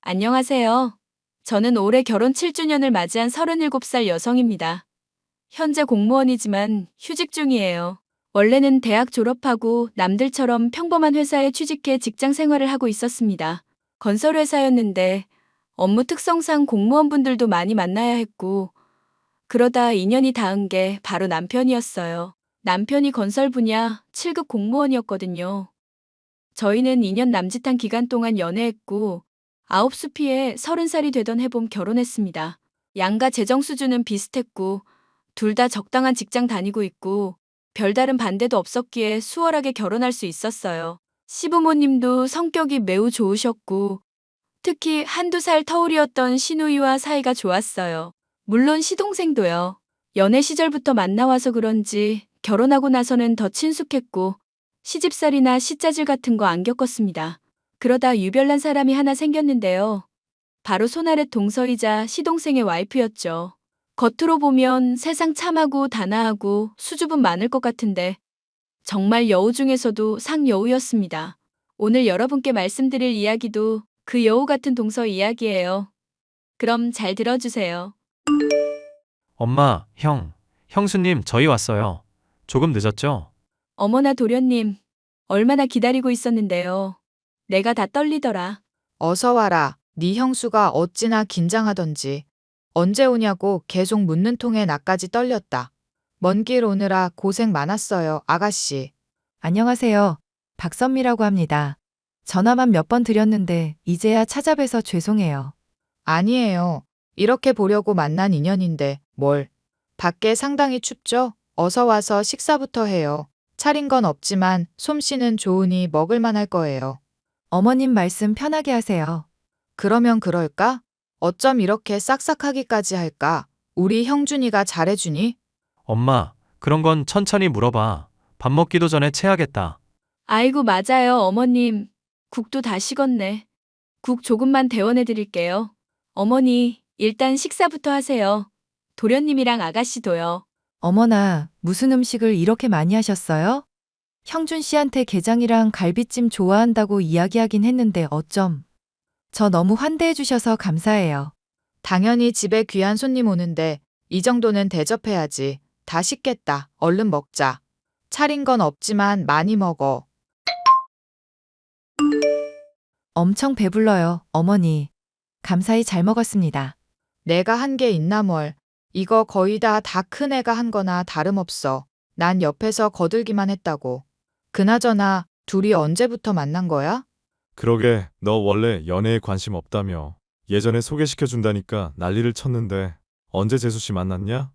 안녕하세요. 저는 올해 결혼 7주년을 맞이한 37살 여성입니다. 현재 공무원이지만 휴직 중이에요. 원래는 대학 졸업하고 남들처럼 평범한 회사에 취직해 직장 생활을 하고 있었습니다. 건설회사였는데 업무 특성상 공무원분들도 많이 만나야 했고, 그러다 인연이 닿은 게 바로 남편이었어요. 남편이 건설 분야 7급 공무원이었거든요. 저희는 2년 남짓한 기간 동안 연애했고, 아홉 수피에 30살이 되던 해봄 결혼했습니다. 양가 재정 수준은 비슷했고, 둘 다 적당한 직장 다니고 있고, 별다른 반대도 없었기에 수월하게 결혼할 수 있었어요. 시부모님도 성격이 매우 좋으셨고, 특히 한두 살 터울이었던 시누이와 사이가 좋았어요. 물론 시동생도요. 연애 시절부터 만나와서 그런지 결혼하고 나서는 더 친숙했고, 시집살이나 시짜질 같은 거 안 겪었습니다. 그러다 유별난 사람이 하나 생겼는데요. 바로 손아래 동서이자 시동생의 와이프였죠. 겉으로 보면 세상 참하고 단아하고 수줍음 많을 것 같은데 정말 여우 중에서도 상여우였습니다. 오늘 여러분께 말씀드릴 이야기도 그 여우 같은 동서 이야기예요. 그럼 잘 들어주세요. 엄마, 형수님, 저희 왔어요. 조금 늦었죠? 어머나 도련님, 얼마나 기다리고 있었는데요. 내가 다 떨리더라. 어서 와라. 네 형수가 어찌나 긴장하던지. 언제 오냐고 계속 묻는 통에 나까지 떨렸다. 먼 길 오느라 고생 많았어요, 아가씨. 안녕하세요. 박선미라고 합니다. 전화만 몇 번 드렸는데 이제야 찾아뵈서 죄송해요. 아니에요. 이렇게 보려고 만난 인연인데 뭘. 밖에 상당히 춥죠? 어서 와서 식사부터 해요. 차린 건 없지만 솜씨는 좋으니 먹을 만할 거예요. 어머님 말씀 편하게 하세요. 그러면 그럴까? 어쩜 이렇게 싹싹하기까지 할까? 우리 형준이가 잘해주니? 엄마, 그런 건 천천히 물어봐. 밥 먹기도 전에 체하겠다. 아이고 맞아요 어머님. 국도 다 식었네. 국 조금만 데워내 드릴게요. 어머니, 일단 식사부터 하세요. 도련님이랑 아가씨도요. 어머나, 무슨 음식을 이렇게 많이 하셨어요? 형준 씨한테 게장이랑 갈비찜 좋아한다고 이야기하긴 했는데 어쩜. 저 너무 환대해 주셔서 감사해요. 당연히 집에 귀한 손님 오는데 이 정도는 대접해야지. 다 식겠다. 얼른 먹자. 차린 건 없지만 많이 먹어. 엄청 배불러요, 어머니. 감사히 잘 먹었습니다. 내가 한 게 있나 뭘. 이거 거의 다 큰 애가 한 거나 다름없어. 난 옆에서 거들기만 했다고. 그나저나 둘이 언제부터 만난 거야? 그러게, 너 원래 연애에 관심 없다며. 예전에 소개시켜준다니까 난리를 쳤는데 언제 재수 씨 만났냐?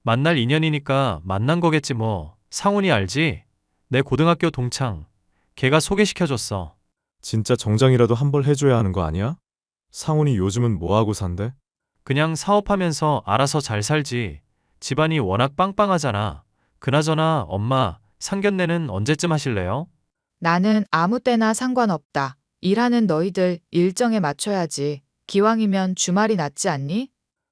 만날 인연이니까 만난 거겠지 뭐. 상훈이 알지? 내 고등학교 동창. 걔가 소개시켜줬어. 진짜 정장이라도 한 벌 해줘야 하는 거 아니야? 상훈이 요즘은 뭐하고 산대? 그냥 사업하면서 알아서 잘 살지. 집안이 워낙 빵빵하잖아. 그나저나 엄마, 상견례는 언제쯤 하실래요? 나는 아무 때나 상관없다. 일하는 너희들 일정에 맞춰야지. 기왕이면 주말이 낫지 않니?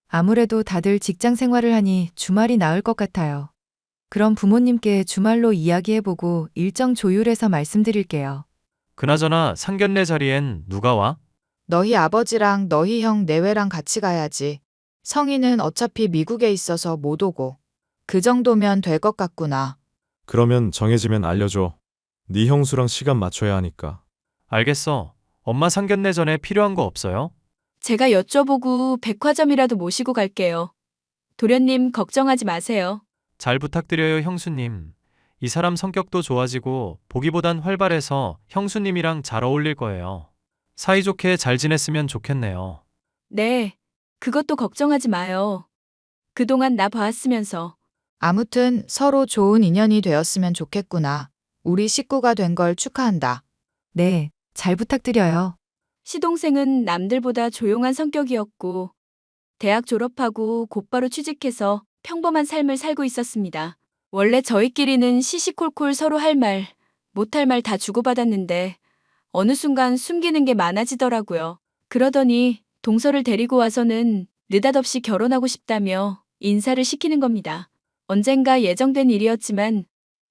아무래도 다들 직장 생활을 하니 주말이 나을 것 같아요. 그럼 부모님께 주말로 이야기해보고 일정 조율해서 말씀드릴게요. 그나저나 상견례 자리엔 누가 와? 너희 아버지랑 너희 형 내외랑 같이 가야지. 성인은 어차피 미국에 있어서 못 오고. 그 정도면 될 것 같구나. 그러면 정해지면 알려줘. 네 형수랑 시간 맞춰야 하니까. 알겠어. 엄마 상견례 전에 필요한 거 없어요? 제가 여쭤보고 백화점이라도 모시고 갈게요. 도련님 걱정하지 마세요. 잘 부탁드려요, 형수님. 이 사람 성격도 좋아지고 보기보단 활발해서 형수님이랑 잘 어울릴 거예요. 사이좋게 잘 지냈으면 좋겠네요. 네, 그것도 걱정하지 마요. 그동안 나 봐왔으면서. 아무튼 서로 좋은 인연이 되었으면 좋겠구나. 우리 식구가 된 걸 축하한다. 네, 잘 부탁드려요. 시동생은 남들보다 조용한 성격이었고, 대학 졸업하고 곧바로 취직해서 평범한 삶을 살고 있었습니다. 원래 저희끼리는 시시콜콜 서로 할 말, 못할 말 다 주고받았는데, 어느 순간 숨기는 게 많아지더라고요. 그러더니 동서를 데리고 와서는 느닷없이 결혼하고 싶다며 인사를 시키는 겁니다. 언젠가 예정된 일이었지만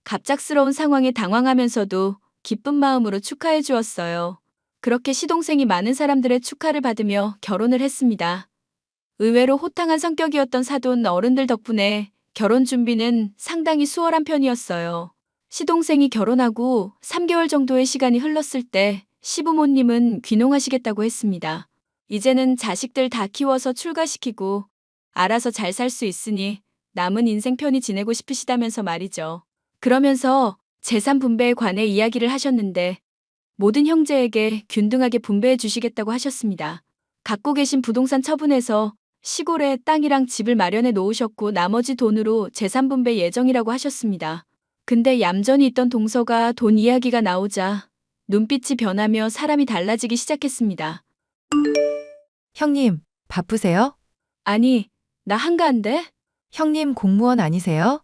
갑작스러운 상황에 당황하면서도 기쁜 마음으로 축하해 주었어요. 그렇게 시동생이 많은 사람들의 축하를 받으며 결혼을 했습니다. 의외로 호탕한 성격이었던 사돈 어른들 덕분에 결혼 준비는 상당히 수월한 편이었어요. 시동생이 결혼하고 3개월 정도의 시간이 흘렀을 때 시부모님은 귀농하시겠다고 했습니다. 이제는 자식들 다 키워서 출가시키고 알아서 잘 살 수 있으니 남은 인생 편히 지내고 싶으시다면서 말이죠. 그러면서 재산 분배에 관해 이야기를 하셨는데 모든 형제에게 균등하게 분배해 주시겠다고 하셨습니다. 갖고 계신 부동산 처분해서 시골에 땅이랑 집을 마련해 놓으셨고 나머지 돈으로 재산 분배 예정이라고 하셨습니다. 근데 얌전히 있던 동서가 돈 이야기가 나오자 눈빛이 변하며 사람이 달라지기 시작했습니다. 형님, 바쁘세요? 아니, 나 한가한데? 형님 공무원 아니세요?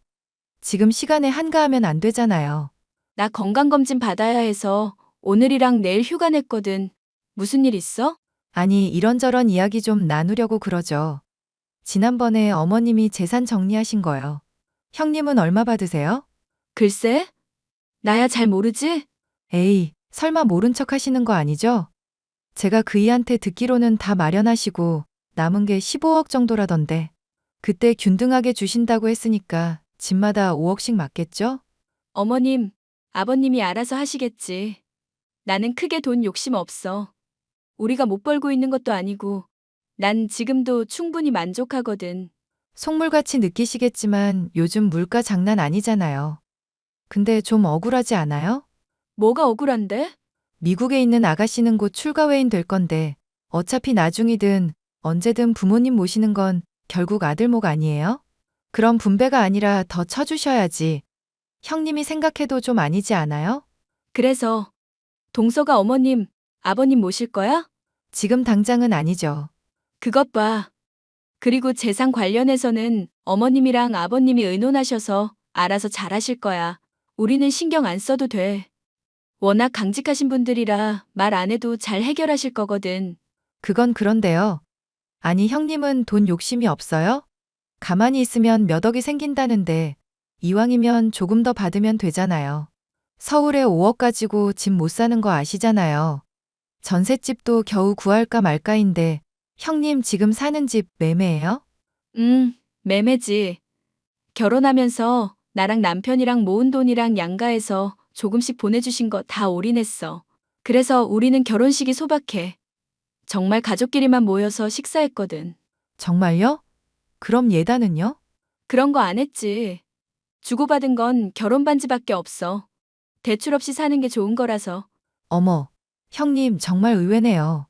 지금 시간에 한가하면 안 되잖아요. 나 건강검진 받아야 해서 오늘이랑 내일 휴가 냈거든. 무슨 일 있어? 아니, 이런저런 이야기 좀 나누려고 그러죠. 지난번에 어머님이 재산 정리하신 거요. 형님은 얼마 받으세요? 글쎄? 나야 잘 모르지? 에이, 설마 모른 척 하시는 거 아니죠? 제가 그이한테 듣기로는 다 마련하시고 남은 게 15억 정도라던데. 그때 균등하게 주신다고 했으니까 집마다 5억씩 맞겠죠? 어머님, 아버님이 알아서 하시겠지. 나는 크게 돈 욕심 없어. 우리가 못 벌고 있는 것도 아니고 난 지금도 충분히 만족하거든. 속물같이 느끼시겠지만 요즘 물가 장난 아니잖아요. 근데 좀 억울하지 않아요? 뭐가 억울한데? 미국에 있는 아가씨는 곧 출가회인 될 건데 어차피 나중이든 언제든 부모님 모시는 건 결국 아들목 아니에요? 그럼 분배가 아니라 더 쳐주셔야지. 형님이 생각해도 좀 아니지 않아요? 그래서 동서가 어머님, 아버님 모실 거야? 지금 당장은 아니죠. 그것 봐. 그리고 재산 관련해서는 어머님이랑 아버님이 의논하셔서 알아서 잘하실 거야. 우리는 신경 안 써도 돼. 워낙 강직하신 분들이라 말 안 해도 잘 해결하실 거거든. 그건 그런데요. 아니, 형님은 돈 욕심이 없어요? 가만히 있으면 몇 억이 생긴다는데 이왕이면 조금 더 받으면 되잖아요. 서울에 5억 가지고 집 못 사는 거 아시잖아요. 전셋집도 겨우 구할까 말까인데 형님 지금 사는 집 매매예요? 매매지. 결혼하면서 나랑 남편이랑 모은 돈이랑 양가해서 조금씩 보내주신 거 다 올인했어. 그래서 우리는 결혼식이 소박해. 정말 가족끼리만 모여서 식사했거든. 정말요? 그럼 예단은요? 그런 거 안 했지. 주고받은 건 결혼 반지밖에 없어. 대출 없이 사는 게 좋은 거라서. 어머, 형님 정말 의외네요.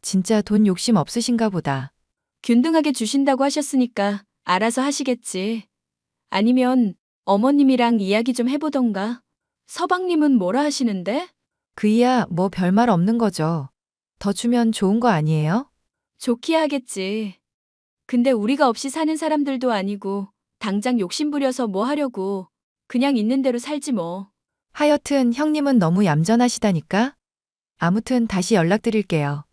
진짜 돈 욕심 없으신가 보다. 균등하게 주신다고 하셨으니까 알아서 하시겠지. 아니면 어머님이랑 이야기 좀 해보던가. 서방님은 뭐라 하시는데? 그이야 뭐 별말 없는 거죠. 더 주면 좋은 거 아니에요? 좋기야 하겠지. 근데 우리가 없이 사는 사람들도 아니고 당장 욕심부려서 뭐 하려고. 그냥 있는 대로 살지 뭐. 하여튼 형님은 너무 얌전하시다니까? 아무튼 다시 연락드릴게요.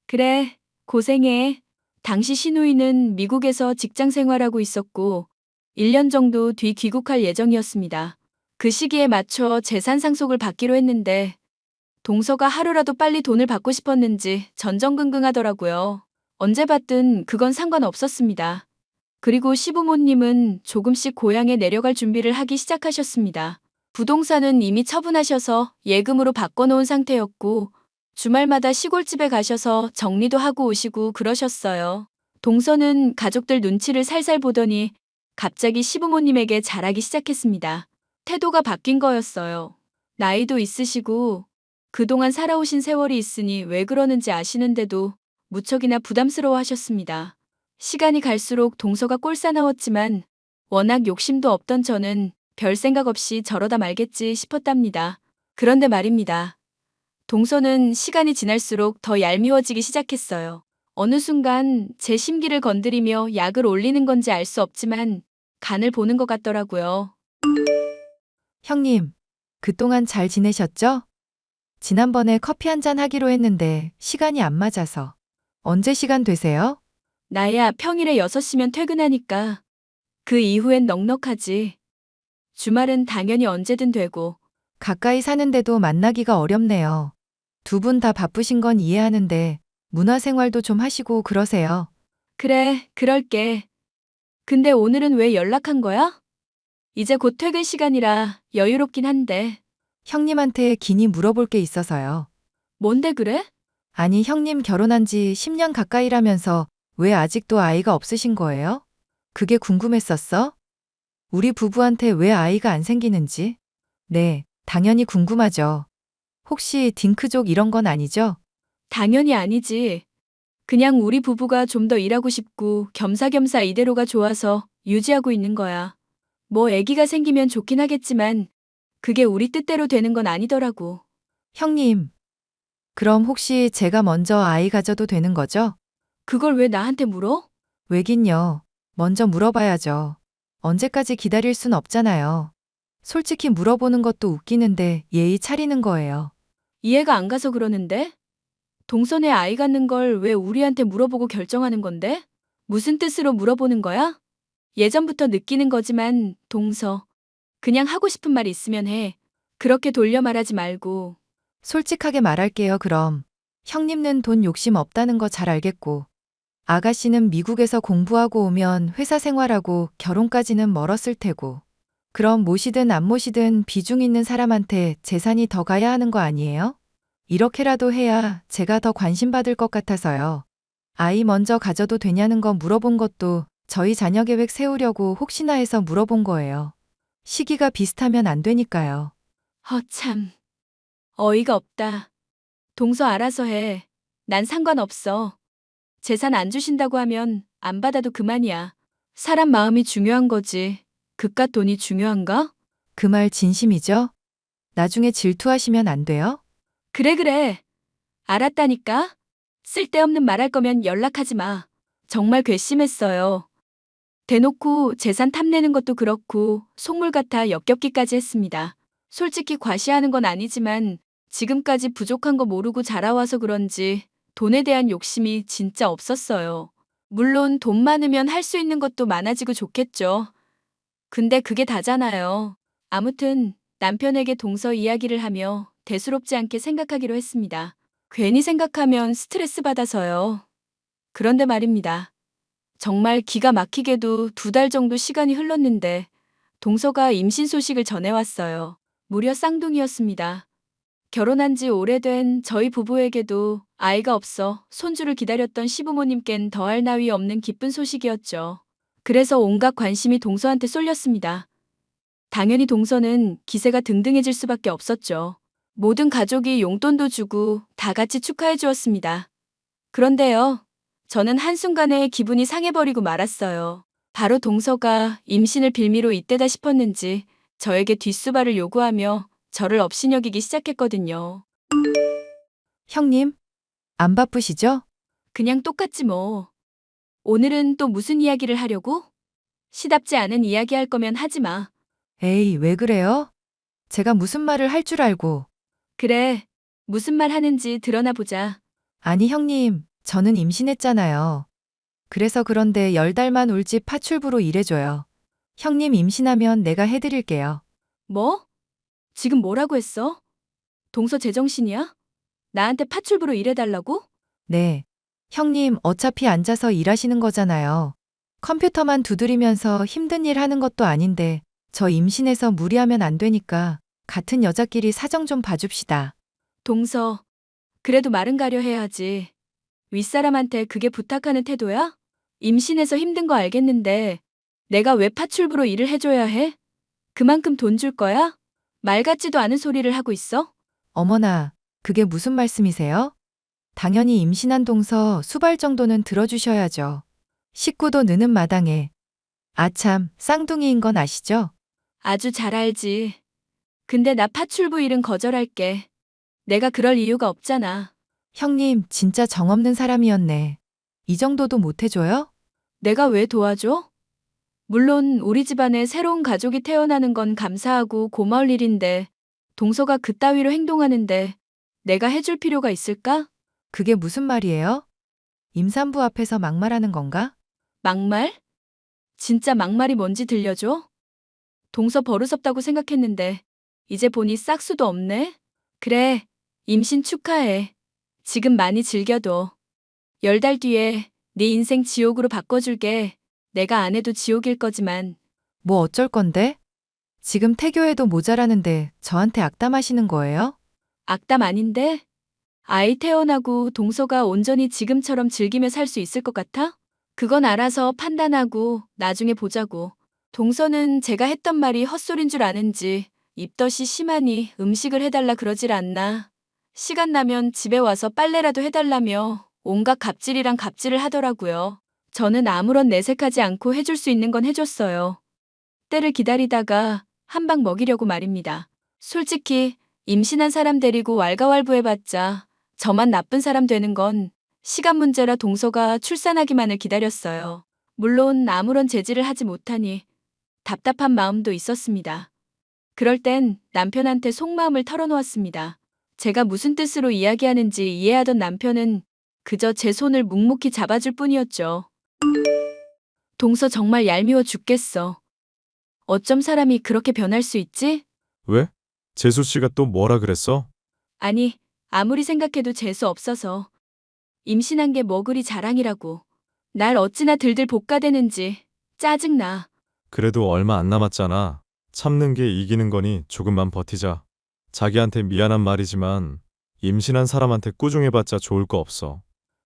그래, 고생해. 당시 시누이는 미국에서 직장 생활하고 있었고 1년 정도 뒤 귀국할 예정이었습니다. 그 시기에 맞춰 재산 상속을 받기로 했는데 동서가 하루라도 빨리 돈을 받고 싶었는지 전전긍긍하더라고요. 언제 받든 그건 상관없었습니다. 그리고 시부모님은 조금씩 고향에 내려갈 준비를 하기 시작하셨습니다. 부동산은 이미 처분하셔서 예금으로 바꿔놓은 상태였고 주말마다 시골집에 가셔서 정리도 하고 오시고 그러셨어요. 동서는 가족들 눈치를 살살 보더니 갑자기 시부모님에게 잘하기 시작했습니다. 태도가 바뀐 거였어요. 나이도 있으시고 그동안 살아오신 세월이 있으니 왜 그러는지 아시는데도 무척이나 부담스러워 하셨습니다. 시간이 갈수록 동서가 꼴사나웠지만 워낙 욕심도 없던 저는 별 생각 없이 저러다 말겠지 싶었답니다. 그런데 말입니다. 동서는 시간이 지날수록 더 얄미워지기 시작했어요. 어느 순간 제 심기를 건드리며 약을 올리는 건지 알 수 없지만 간을 보는 것 같더라고요. 형님, 그동안 잘 지내셨죠? 지난번에 커피 한잔 하기로 했는데 시간이 안 맞아서. 언제 시간 되세요? 나야 평일에 6시면 퇴근하니까 그 이후엔 넉넉하지. 주말은 당연히 언제든 되고. 가까이 사는데도 만나기가 어렵네요. 두 분 다 바쁘신 건 이해하는데 문화생활도 좀 하시고 그러세요. 그래, 그럴게. 근데 오늘은 왜 연락한 거야? 이제 곧 퇴근 시간이라 여유롭긴 한데. 형님한테 긴히 물어볼 게 있어서요. 뭔데 그래? 아니, 형님 결혼한 지 10년 가까이라면서 왜 아직도 아이가 없으신 거예요? 그게 궁금했었어? 우리 부부한테 왜 아이가 안 생기는지? 네, 당연히 궁금하죠. 혹시 딩크족 이런 건 아니죠? 당연히 아니지. 그냥 우리 부부가 좀 더 일하고 싶고 겸사겸사 이대로가 좋아서 유지하고 있는 거야. 뭐 아기가 생기면 좋긴 하겠지만 그게 우리 뜻대로 되는 건 아니더라고. 형님, 그럼 혹시 제가 먼저 아이 가져도 되는 거죠? 그걸 왜 나한테 물어? 왜긴요. 먼저 물어봐야죠. 언제까지 기다릴 순 없잖아요. 솔직히 물어보는 것도 웃기는데 예의 차리는 거예요. 이해가 안 가서 그러는데? 동선에 아이 갖는 걸 왜 우리한테 물어보고 결정하는 건데? 무슨 뜻으로 물어보는 거야? 예전부터 느끼는 거지만 동서. 그냥 하고 싶은 말 있으면 해. 그렇게 돌려 말하지 말고. 솔직하게 말할게요, 그럼. 형님은 돈 욕심 없다는 거 잘 알겠고, 아가씨는 미국에서 공부하고 오면 회사 생활하고 결혼까지는 멀었을 테고, 그럼 모시든 안 모시든 비중 있는 사람한테 재산이 더 가야 하는 거 아니에요? 이렇게라도 해야 제가 더 관심 받을 것 같아서요. 아이 먼저 가져도 되냐는 거 물어본 것도 저희 자녀 계획 세우려고 혹시나 해서 물어본 거예요. 시기가 비슷하면 안 되니까요. 참. 어이가 없다. 동서 알아서 해. 난 상관없어. 재산 안 주신다고 하면 안 받아도 그만이야. 사람 마음이 중요한 거지. 그깟 돈이 중요한가? 그 말 진심이죠? 나중에 질투하시면 안 돼요? 그래. 알았다니까? 쓸데없는 말할 거면 연락하지 마. 정말 괘씸했어요. 대놓고 재산 탐내는 것도 그렇고 속물 같아 역겹기까지 했습니다. 솔직히 과시하는 건 아니지만 지금까지 부족한 거 모르고 자라와서 그런지 돈에 대한 욕심이 진짜 없었어요. 물론 돈 많으면 할 수 있는 것도 많아지고 좋겠죠. 근데 그게 다잖아요. 아무튼 남편에게 동서 이야기를 하며 대수롭지 않게 생각하기로 했습니다. 괜히 생각하면 스트레스 받아서요. 그런데 말입니다. 정말 기가 막히게도 2달 정도 시간이 흘렀는데 동서가 임신 소식을 전해왔어요. 무려 쌍둥이였습니다. 결혼한 지 오래된 저희 부부에게도 아이가 없어 손주를 기다렸던 시부모님껜 더할 나위 없는 기쁜 소식이었죠. 그래서 온갖 관심이 동서한테 쏠렸습니다. 당연히 동서는 기세가 등등해질 수밖에 없었죠. 모든 가족이 용돈도 주고 다 같이 축하해 주었습니다. 그런데요, 저는 한순간에 기분이 상해버리고 말았어요. 바로 동서가 임신을 빌미로 이때다 싶었는지 저에게 뒷수발을 요구하며 저를 업신여기기 시작했거든요. 형님, 안 바쁘시죠? 그냥 똑같지 뭐. 오늘은 또 무슨 이야기를 하려고? 시답지 않은 이야기 할 거면 하지 마. 에이, 왜 그래요? 제가 무슨 말을 할 줄 알고. 그래, 무슨 말 하는지 드러나 보자. 아니, 형님, 저는 임신했잖아요. 그래서 그런데 10달만 울지 파출부로 일해줘요. 형님 임신하면 내가 해드릴게요. 뭐? 지금 뭐라고 했어? 동서 제정신이야? 나한테 파출부로 일해달라고? 네. 형님 어차피 앉아서 일하시는 거잖아요. 컴퓨터만 두드리면서 힘든 일 하는 것도 아닌데 저 임신해서 무리하면 안 되니까 같은 여자끼리 사정 좀 봐줍시다. 동서, 그래도 말은 가려 해야지. 윗사람한테 그게 부탁하는 태도야? 임신해서 힘든 거 알겠는데 내가 왜 파출부로 일을 해줘야 해? 그만큼 돈 줄 거야? 말 같지도 않은 소리를 하고 있어? 어머나, 그게 무슨 말씀이세요? 당연히 임신한 동서 수발 정도는 들어주셔야죠. 식구도 느는 마당에. 아참, 쌍둥이인 건 아시죠? 아주 잘 알지. 근데 나 파출부 일은 거절할게. 내가 그럴 이유가 없잖아. 형님, 진짜 정없는 사람이었네. 이 정도도 못 해줘요? 내가 왜 도와줘? 물론 우리 집안에 새로운 가족이 태어나는 건 감사하고 고마울 일인데 동서가 그따위로 행동하는데 내가 해줄 필요가 있을까? 그게 무슨 말이에요? 임산부 앞에서 막말하는 건가? 막말? 진짜 막말이 뭔지 들려줘? 동서 버릇없다고 생각했는데 이제 보니 싹수도 없네? 그래, 임신 축하해. 지금 많이 즐겨둬. 10달 뒤에 네 인생 지옥으로 바꿔줄게. 내가 안 해도 지옥일 거지만. 뭐 어쩔 건데? 지금 태교해도 모자라는데 저한테 악담하시는 거예요? 악담 아닌데? 아이 태어나고 동서가 온전히 지금처럼 즐기며 살 수 있을 것 같아? 그건 알아서 판단하고 나중에 보자고. 동서는 제가 했던 말이 헛소린 줄 아는지 입덧이 심하니 음식을 해달라 그러질 않나. 시간 나면 집에 와서 빨래라도 해달라며 온갖 갑질이랑 갑질을 하더라고요. 저는 아무런 내색하지 않고 해줄 수 있는 건 해줬어요. 때를 기다리다가 한 방 먹이려고 말입니다. 솔직히 임신한 사람 데리고 왈가왈부해봤자 저만 나쁜 사람 되는 건 시간 문제라 동서가 출산하기만을 기다렸어요. 물론 아무런 제지를 하지 못하니 답답한 마음도 있었습니다. 그럴 땐 남편한테 속마음을 털어놓았습니다. 제가 무슨 뜻으로 이야기하는지 이해하던 남편은 그저 제 손을 묵묵히 잡아줄 뿐이었죠. 동서 정말 얄미워 죽겠어. 어쩜 사람이 그렇게 변할 수 있지? 왜? 재수 씨가 또 뭐라 그랬어? 아니, 아무리 생각해도 재수 없어서. 임신한 게 뭐 그리 자랑이라고. 날 어찌나 들들 볶아대는지 짜증나. 그래도 얼마 안 남았잖아. 참는 게 이기는 거니 조금만 버티자. 자기한테 미안한 말이지만 임신한 사람한테 꾸중해봤자 좋을 거 없어.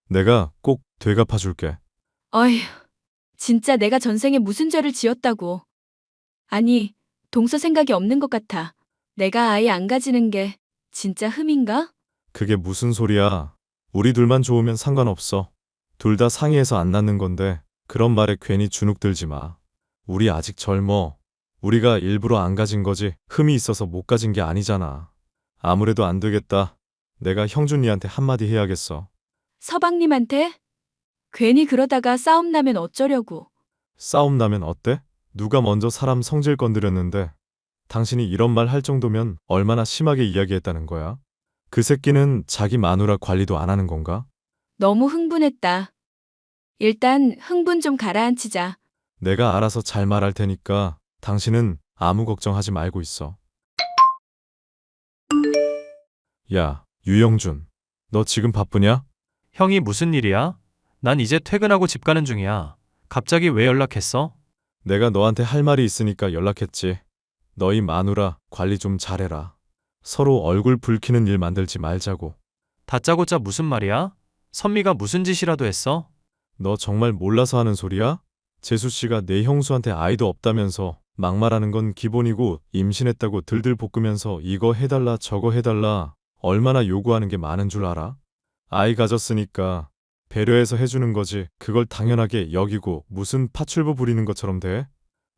내가 꼭 되갚아줄게. 어휴, 진짜 내가 전생에 무슨 죄를 지었다고. 아니, 동서 생각이 없는 것 같아. 내가 아이 안 가지는 게 진짜 흠인가? 그게 무슨 소리야. 우리 둘만 좋으면 상관없어. 둘 다 상의해서 안 낳는 건데 그런 말에 괜히 주눅 들지 마. 우리 아직 젊어. 우리가 일부러 안 가진 거지 흠이 있어서 못 가진 게 아니잖아. 아무래도 안 되겠다. 내가 형준이한테 한마디 해야겠어. 서방님한테? 괜히 그러다가 싸움 나면 어쩌려고. 싸움 나면 어때? 누가 먼저 사람 성질 건드렸는데 당신이 이런 말 할 정도면 얼마나 심하게 이야기했다는 거야? 그 새끼는 자기 마누라 관리도 안 하는 건가? 너무 흥분했다. 일단 흥분 좀 가라앉히자. 내가 알아서 잘 말할 테니까 당신은 아무 걱정하지 말고 있어. 야, 유영준. 너 지금 바쁘냐? 형이 무슨 일이야? 난 이제 퇴근하고 집 가는 중이야. 갑자기 왜 연락했어? 내가 너한테 할 말이 있으니까 연락했지. 너희 마누라 관리 좀 잘해라. 서로 얼굴 붉히는 일 만들지 말자고. 다짜고짜 무슨 말이야? 선미가 무슨 짓이라도 했어? 너 정말 몰라서 하는 소리야? 재수 씨가 내 형수한테 아이도 없다면서 막말하는 건 기본이고 임신했다고 들들 볶으면서 이거 해달라 저거 해달라 얼마나 요구하는 게 많은 줄 알아? 아이 가졌으니까 배려해서 해주는 거지 그걸 당연하게 여기고 무슨 파출부 부리는 것처럼 돼?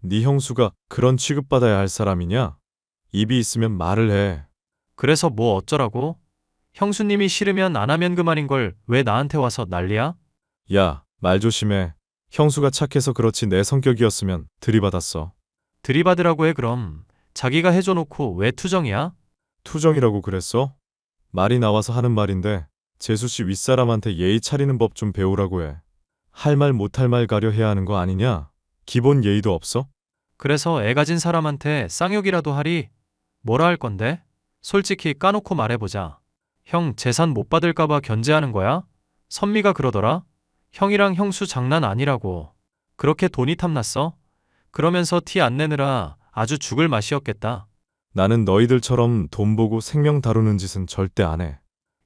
네 형수가 그런 취급받아야 할 사람이냐? 입이 있으면 말을 해. 그래서 뭐 어쩌라고? 형수님이 싫으면 안 하면 그만인 걸 왜 나한테 와서 난리야? 야, 말 조심해. 형수가 착해서 그렇지 내 성격이었으면 들이받았어. 들이받으라고 해 그럼. 자기가 해줘놓고 왜 투정이야? 투정이라고 그랬어? 말이 나와서 하는 말인데 재수 씨 윗사람한테 예의 차리는 법 좀 배우라고 해. 할 말 못할 말 가려 해야 하는 거 아니냐? 기본 예의도 없어? 그래서 애 가진 사람한테 쌍욕이라도 하리? 뭐라 할 건데? 솔직히 까놓고 말해보자. 형 재산 못 받을까봐 견제하는 거야? 선미가 그러더라? 형이랑 형수 장난 아니라고. 그렇게 돈이 탐났어? 그러면서 티 안 내느라 아주 죽을 맛이었겠다. 나는 너희들처럼 돈 보고 생명 다루는 짓은 절대 안 해.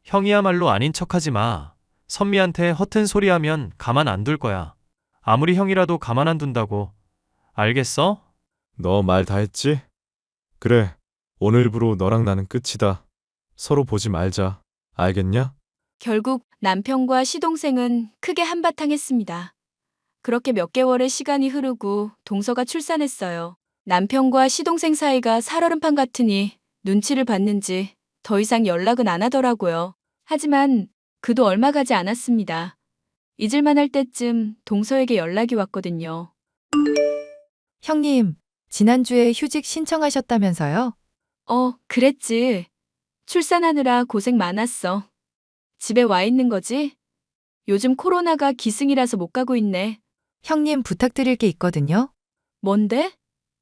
형이야말로 아닌 척하지 마. 선미한테 허튼 소리 하면 가만 안 둘 거야. 아무리 형이라도 가만 안 둔다고. 알겠어? 너 말 다 했지? 그래. 오늘부로 너랑 나는 끝이다. 서로 보지 말자. 알겠냐? 결국 남편과 시동생은 크게 한바탕 했습니다. 그렇게 몇 개월의 시간이 흐르고 동서가 출산했어요. 남편과 시동생 사이가 살얼음판 같으니 눈치를 봤는지 더 이상 연락은 안 하더라고요. 하지만 그도 얼마 가지 않았습니다. 잊을만 할 때쯤 동서에게 연락이 왔거든요. 형님, 지난주에 휴직 신청하셨다면서요? 그랬지. 출산하느라 고생 많았어. 집에 와 있는 거지? 요즘 코로나가 기승이라서 못 가고 있네. 형님 부탁드릴 게 있거든요. 뭔데?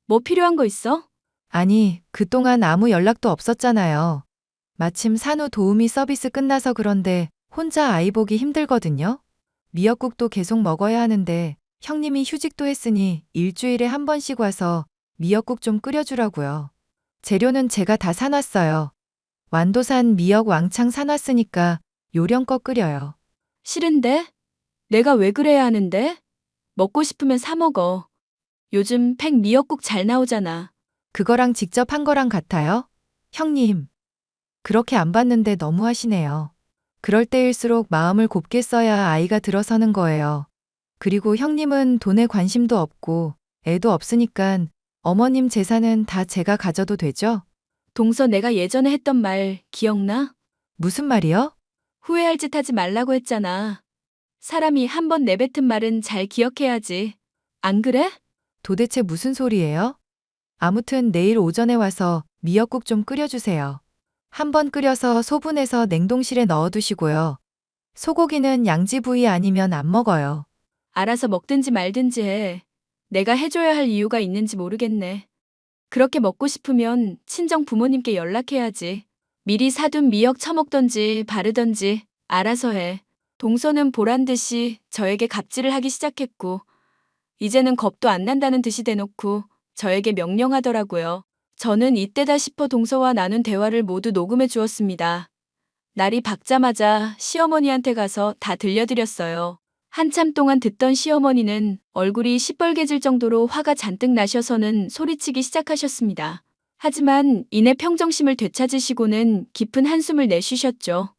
뭐 필요한 거 있어? 아니, 그동안 아무 연락도 없었잖아요. 마침 산후 도우미 서비스 끝나서 그런데 혼자 아이 보기 힘들거든요. 미역국도 계속 먹어야 하는데 형님이 휴직도 했으니 일주일에 한 번씩 와서 미역국 좀 끓여주라고요. 재료는 제가 다 사놨어요. 완도산 미역 왕창 사놨으니까 요령껏 끓여요. 싫은데? 내가 왜 그래야 하는데? 먹고 싶으면 사 먹어. 요즘 팩 미역국 잘 나오잖아. 그거랑 직접 한 거랑 같아요? 형님, 그렇게 안 봤는데 너무 하시네요. 그럴 때일수록 마음을 곱게 써야 아이가 들어서는 거예요. 그리고 형님은 돈에 관심도 없고 애도 없으니까 어머님 재산은 다 제가 가져도 되죠? 동서 내가 예전에 했던 말 기억나? 무슨 말이요? 후회할 짓 하지 말라고 했잖아. 사람이 한 번 내뱉은 말은 잘 기억해야지. 안 그래? 도대체 무슨 소리예요? 아무튼 내일 오전에 와서 미역국 좀 끓여주세요. 한번 끓여서 소분해서 냉동실에 넣어두시고요. 소고기는 양지 부위 아니면 안 먹어요. 알아서 먹든지 말든지 해. 내가 해줘야 할 이유가 있는지 모르겠네. 그렇게 먹고 싶으면 친정 부모님께 연락해야지. 미리 사둔 미역 처먹던지 바르던지 알아서 해. 동서는 보란 듯이 저에게 갑질을 하기 시작했고, 이제는 겁도 안 난다는 듯이 대놓고 저에게 명령하더라고요. 저는 이때다 싶어 동서와 나눈 대화를 모두 녹음해 주었습니다. 날이 밝자마자 시어머니한테 가서 다 들려드렸어요. 한참 동안 듣던 시어머니는 얼굴이 시뻘개질 정도로 화가 잔뜩 나셔서는 소리치기 시작하셨습니다. 하지만 이내 평정심을 되찾으시고는 깊은 한숨을 내쉬셨죠.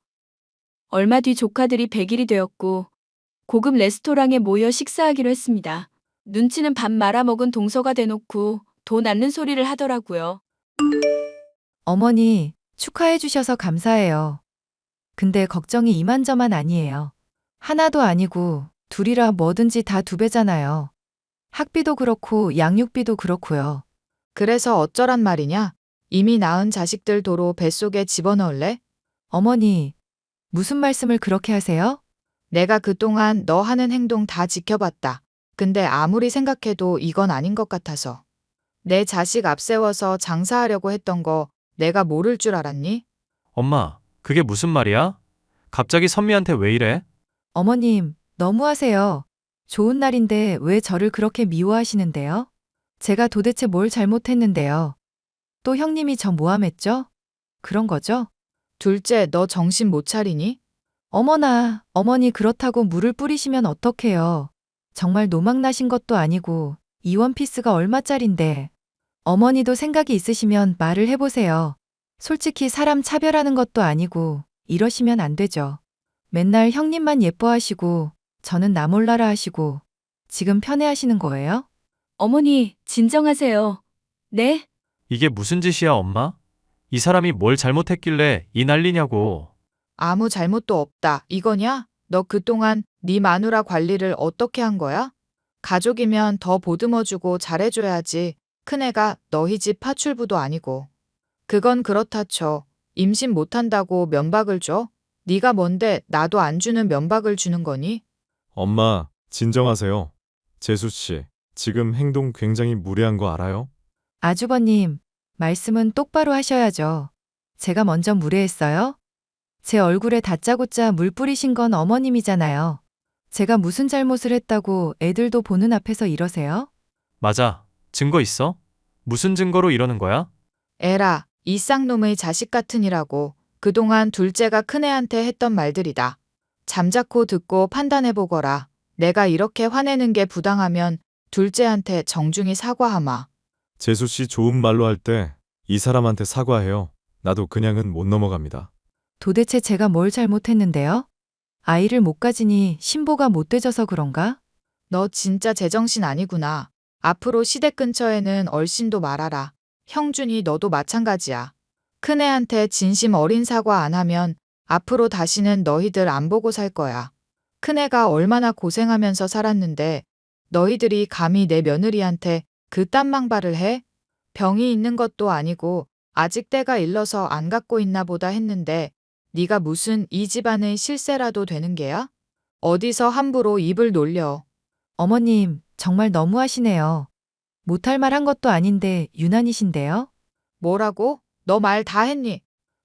얼마 뒤 조카들이 100일이 되었고 고급 레스토랑에 모여 식사하기로 했습니다. 눈치는 밥 말아먹은 동서가 대놓고 돈 않는 소리를 하더라고요. 어머니, 축하해 주셔서 감사해요. 근데 걱정이 이만저만 아니에요. 하나도 아니고 둘이라 뭐든지 다 2배잖아요. 학비도 그렇고 양육비도 그렇고요. 그래서 어쩌란 말이냐? 이미 낳은 자식들 도로 뱃속에 집어넣을래? 어머니, 무슨 말씀을 그렇게 하세요? 내가 그동안 너 하는 행동 다 지켜봤다. 근데 아무리 생각해도 이건 아닌 것 같아서. 내 자식 앞세워서 장사하려고 했던 거 내가 모를 줄 알았니? 엄마, 그게 무슨 말이야? 갑자기 선미한테 왜 이래? 어머님, 너무하세요. 좋은 날인데 왜 저를 그렇게 미워하시는데요? 제가 도대체 뭘 잘못했는데요? 또 형님이 저 모함했죠? 그런 거죠? 둘째, 너 정신 못 차리니? 어머나, 어머니 그렇다고 물을 뿌리시면 어떡해요. 정말 노망 나신 것도 아니고 이 원피스가 얼마짜린데. 어머니도 생각이 있으시면 말을 해보세요. 솔직히 사람 차별하는 것도 아니고 이러시면 안 되죠. 맨날 형님만 예뻐하시고 저는 나 몰라라 하시고 지금 편애하시는 거예요? 어머니, 진정하세요. 네? 이게 무슨 짓이야, 엄마? 이 사람이 뭘 잘못했길래 이 난리냐고. 아무 잘못도 없다. 이거냐? 너 그동안 네 마누라 관리를 어떻게 한 거야? 가족이면 더 보듬어주고 잘해줘야지. 큰애가 너희 집 파출부도 아니고. 그건 그렇다 쳐. 임신 못한다고 면박을 줘? 네가 뭔데 나도 안 주는 면박을 주는 거니? 엄마, 진정하세요. 재수 씨, 지금 행동 굉장히 무례한 거 알아요? 아주버님, 말씀은 똑바로 하셔야죠. 제가 먼저 무례했어요? 제 얼굴에 다짜고짜 물 뿌리신 건 어머님이잖아요. 제가 무슨 잘못을 했다고 애들도 보는 앞에서 이러세요? 맞아. 증거 있어? 무슨 증거로 이러는 거야? 에라, 이 쌍놈의 자식 같으니라고. 그동안 둘째가 큰애한테 했던 말들이다. 잠자코 듣고 판단해보거라. 내가 이렇게 화내는 게 부당하면 둘째한테 정중히 사과하마. 재수 씨 좋은 말로 할 때 이 사람한테 사과해요. 나도 그냥은 못 넘어갑니다. 도대체 제가 뭘 잘못했는데요? 아이를 못 가지니 신보가 못 되져서 그런가? 너 진짜 제정신 아니구나. 앞으로 시댁 근처에는 얼씬도 말아라. 형준이 너도 마찬가지야. 큰애한테 진심 어린 사과 안 하면 앞으로 다시는 너희들 안 보고 살 거야. 큰애가 얼마나 고생하면서 살았는데 너희들이 감히 내 며느리한테 그딴 망발을 해? 병이 있는 것도 아니고 아직 때가 일러서 안 갖고 있나 보다 했는데 네가 무슨 이 집안의 실세라도 되는 게야? 어디서 함부로 입을 놀려. 어머님, 정말 너무하시네요. 못할 말 한 것도 아닌데 유난이신데요? 뭐라고? 너 말 다 했니?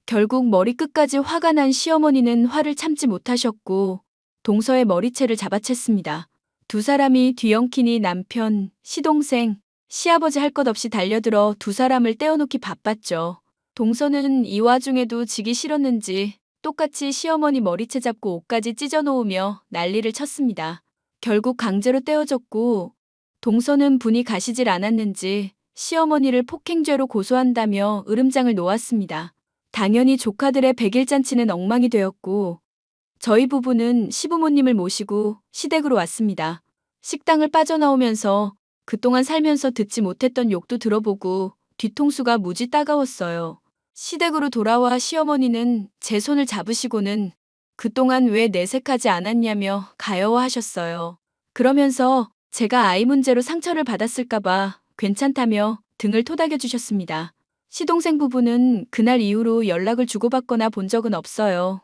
결국 머리끝까지 화가 난 시어머니는 화를 참지 못하셨고 동서의 머리채를 잡아챘습니다. 두 사람이 뒤엉키니 남편, 시동생, 시아버지 할 것 없이 달려들어 두 사람을 떼어놓기 바빴죠. 동서는 이 와중에도 지기 싫었는지 똑같이 시어머니 머리채 잡고 옷까지 찢어놓으며 난리를 쳤습니다. 결국 강제로 떼어졌고 동서는 분이 가시질 않았는지 시어머니를 폭행죄로 고소한다며 으름장을 놓았습니다. 당연히 조카들의 백일잔치는 엉망이 되었고 저희 부부는 시부모님을 모시고 시댁으로 왔습니다. 식당을 빠져나오면서 그동안 살면서 듣지 못했던 욕도 들어보고 뒤통수가 무지 따가웠어요. 시댁으로 돌아와 시어머니는 제 손을 잡으시고는 그동안 왜 내색하지 않았냐며 가여워하셨어요. 그러면서 제가 아이 문제로 상처를 받았을까봐 괜찮다며 등을 토닥여 주셨습니다. 시동생 부부는 그날 이후로 연락을 주고받거나 본 적은 없어요.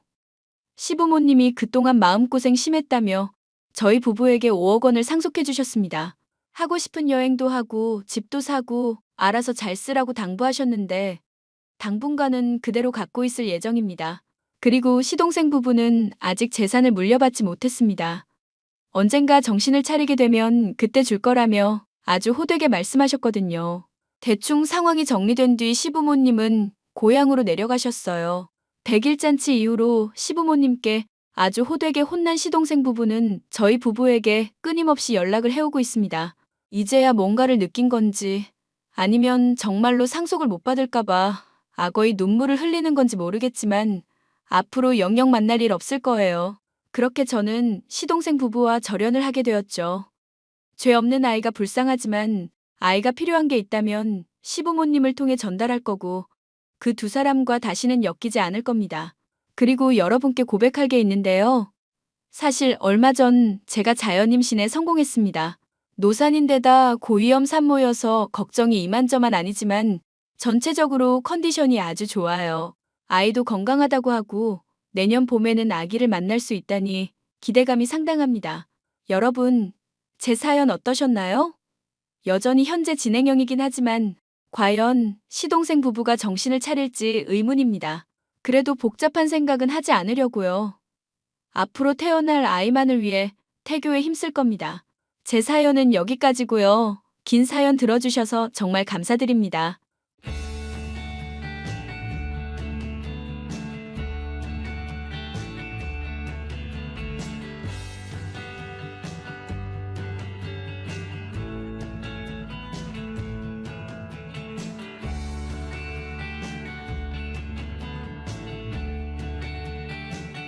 시부모님이 그동안 마음고생 심했다며 저희 부부에게 5억 원을 상속해 주셨습니다. 하고 싶은 여행도 하고 집도 사고 알아서 잘 쓰라고 당부하셨는데 당분간은 그대로 갖고 있을 예정입니다. 그리고 시동생 부부는 아직 재산을 물려받지 못했습니다. 언젠가 정신을 차리게 되면 그때 줄 거라며 아주 호되게 말씀하셨거든요. 대충 상황이 정리된 뒤 시부모님은 고향으로 내려가셨어요. 백일잔치 이후로 시부모님께 아주 호되게 혼난 시동생 부부는 저희 부부에게 끊임없이 연락을 해오고 있습니다. 이제야 뭔가를 느낀 건지 아니면 정말로 상속을 못 받을까봐 악어의 눈물을 흘리는 건지 모르겠지만 앞으로 영영 만날 일 없을 거예요. 그렇게 저는 시동생 부부와 절연을 하게 되었죠. 죄 없는 아이가 불쌍하지만 아이가 필요한 게 있다면 시부모님을 통해 전달할 거고 그 두 사람과 다시는 엮이지 않을 겁니다. 그리고 여러분께 고백할 게 있는데요. 사실 얼마 전 제가 자연임신에 성공했습니다. 노산인데다 고위험 산모여서 걱정이 이만저만 아니지만 전체적으로 컨디션이 아주 좋아요. 아이도 건강하다고 하고 내년 봄에는 아기를 만날 수 있다니 기대감이 상당합니다. 여러분, 제 사연 어떠셨나요? 여전히 현재 진행형이긴 하지만 과연 시동생 부부가 정신을 차릴지 의문입니다. 그래도 복잡한 생각은 하지 않으려고요. 앞으로 태어날 아이만을 위해 태교에 힘쓸 겁니다. 제 사연은 여기까지고요. 긴 사연 들어주셔서 정말 감사드립니다.